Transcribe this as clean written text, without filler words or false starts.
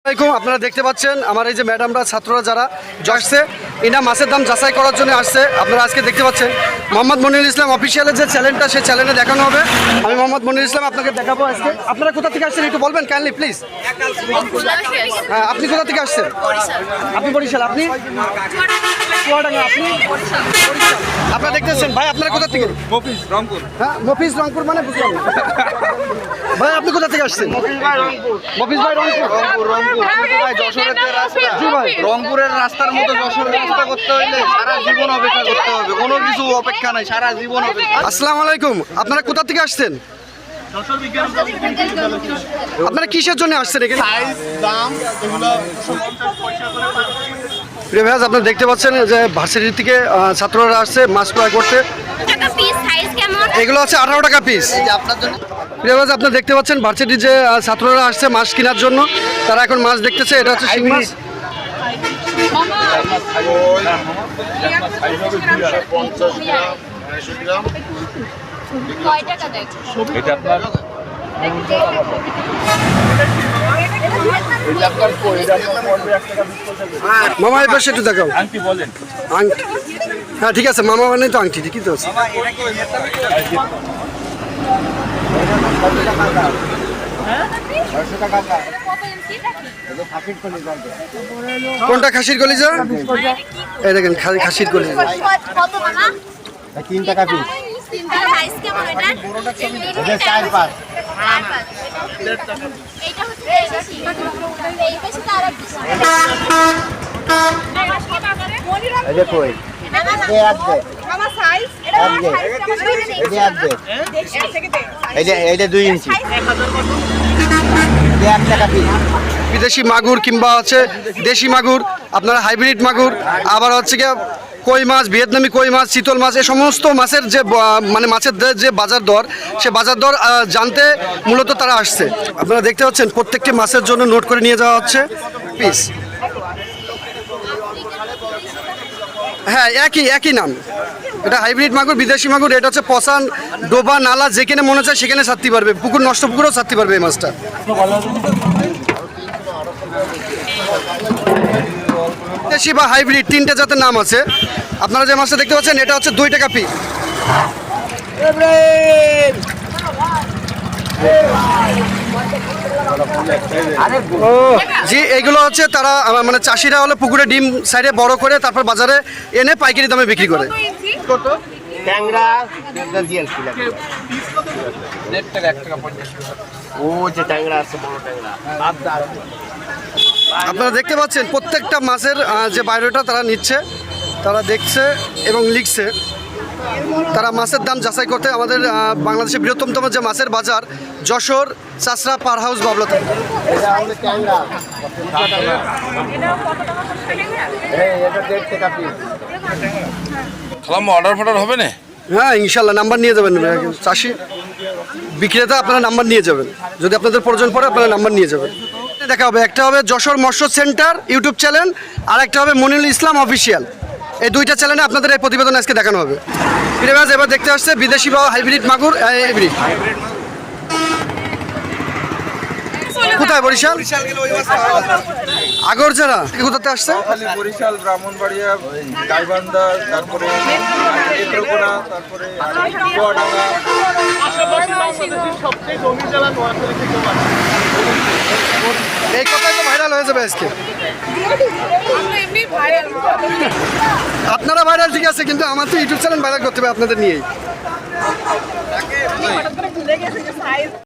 আপনারা দেখতে পাচ্ছেন আমার এই যে ম্যাডামরা ছাত্ররা যারা আসছে এরা মাছের দাম যাচাই করার জন্য আসছে। আপনারা আজকে দেখতে পাচ্ছেন মোহাম্মদ মনিরুল ইসলাম অফিসিয়ালের যে চ্যানেলটা সেই চ্যানেলে দেখানো হবে। আমি মোহাম্মদ মনিরুল ইসলাম আপনাকে দেখাবো আজকে। আপনারা কোথা থেকে আসছেন একটু বলবেন কাইন্ডলি প্লিজ। হ্যাঁ, আপনি কোথা থেকে আসছেন? আপনি বরিশাল। আপনি চুয়াডাঙ্গা। আপনি আপনারা দেখতেছেন ভাই, আপনারা কোথা থেকে? মফিজ রংপুর। হ্যাঁ, মফিজ রংপুর মানে বুঝলাম না। ভাই আপনি কোথা থেকে আসছেন? মফিজ ভাই রংপুর। রংপুরের রাস্তার মতো যশোরের রাস্তা করতে হইলে সারা জীবন অপেক্ষা করতে হবে, কোনো কিছু অপেক্ষা নাই, সারা জীবন অপেক্ষা। আসসালামু আলাইকুম, আপনারা কোথা থেকে আসছেন? আপনারা কিসের জন্য আসছেন এখানে? প্রিয় ভাই, আপনারা দেখতে পাচ্ছেন যে ভার্সিটি থেকে ছাত্ররা আসছে মাছ ক্রয় করতে। এগুলো আছে 18 টাকা পিস। প্রিয় ভাই, আপনারা দেখতে পাচ্ছেন ভার্সিটির যে ছাত্ররা আসছে মাছ কেনার জন্য, তারা এখন মাছ দেখতেছে। এটা হচ্ছে শিং মাছ। মামা এই পাশে একটু দেখাও। আংটি বলেন। আংটি, হ্যাঁ ঠিক আছে মামা, মানে তো আংটি ঠিকই তো আছে। কোনটা খাসির কলিজা? এই দেখেন খাসির কলিজা 3 টাকা পিস।2 ইঞ্চি 1 টাকা পিস। বিদেশি মাগুর কিংবা হচ্ছে দেশি মাগুর, আপনারা হাইব্রিড মাগুর, আবার হচ্ছে গিয়ে কই মাছ, ভিয়েতনামি কই মাছ, চিতল মাছ, এই সমস্ত মাছের যে মানে মাছের যে বাজার দর, সে বাজার দর জানতে মূলত তারা আসছে। আপনারা দেখতে পাচ্ছেন প্রত্যেকটি মাছের জন্য নোট করে নিয়ে যাওয়া হচ্ছে পিস। হ্যাঁ, একই নাম। এটা হাইব্রিড মাগুর, বিদেশি মাগুর। এটা হচ্ছে পসান, ডোবা, নালা, যেখানে মনে চায় সেখানে ছাড়তে পারবে। পুকুর, নষ্ট পুকুরেও ছাড়তে পারবে এই মাছটা। দেশি বা হাইব্রিড 3টে জাতের নাম আছে। আপনারা যে মাছটা দেখতে পাচ্ছেন এটা হচ্ছে 2 টাকা পিস। জি, এইগুলো হচ্ছে তারা মানে চাষিরা হলে পুকুরে ডিম সাইডে বড় করে তারপর বাজারে এনে পাইকারি দামে বিক্রি করে। ট্যাংরা আপনারা দেখতে পাচ্ছেন প্রত্যেকটা মাছের যে বায়োডাটা তারা নিচ্ছে, তারা দেখছে এবং লিখছে। তারা মাছের দাম যাচাই করতে আমাদের বাংলাদেশের বৃহত্তমতম যে মাছের বাজার যশোর চাষরা পার হাউস বাবলাতে। অর্ডার ফর্ডার হবে না? হ্যাঁ ইনশাল্লাহ, নাম্বার নিয়ে যাবেন। চাষি বিক্রেতা আপনারা নাম্বার নিয়ে যাবেন, যদি আপনাদের প্রয়োজন পড়ে আপনারা নাম্বার নিয়ে যাবেন। দেখা হবে, একটা হবে যশোর মৎস্য সেন্টার ইউটিউব চ্যানেল, আর একটা হবে মনিরুল ইসলাম অফিসিয়াল। এই 2টা চ্যানেলে আপনাদের এই প্রতিবেদন আজকে দেখানো হবে। প্রিয়ভাজ, এবার দেখতে আসছে বিদেশি বা হাইব্রিড মাগুর। হাইব্রিড কোথায়? বরিশাল আগরজেরা। কোথাতে আসছে? বরিশাল, ব্রাহ্মণবাড়িয়া, গাইবান্ধা, তারপরে নেত্রকোনা, তারপরে চুয়াডাঙ্গা। এই কথাই তো ভাইরাল হয়ে যাবে আজকে। আপনারা ভাইরাল ঠিক আছে, কিন্তু আমার তো ইউটিউব চ্যানেল ভাইরাল করতে হবে আপনাদের নিয়েই।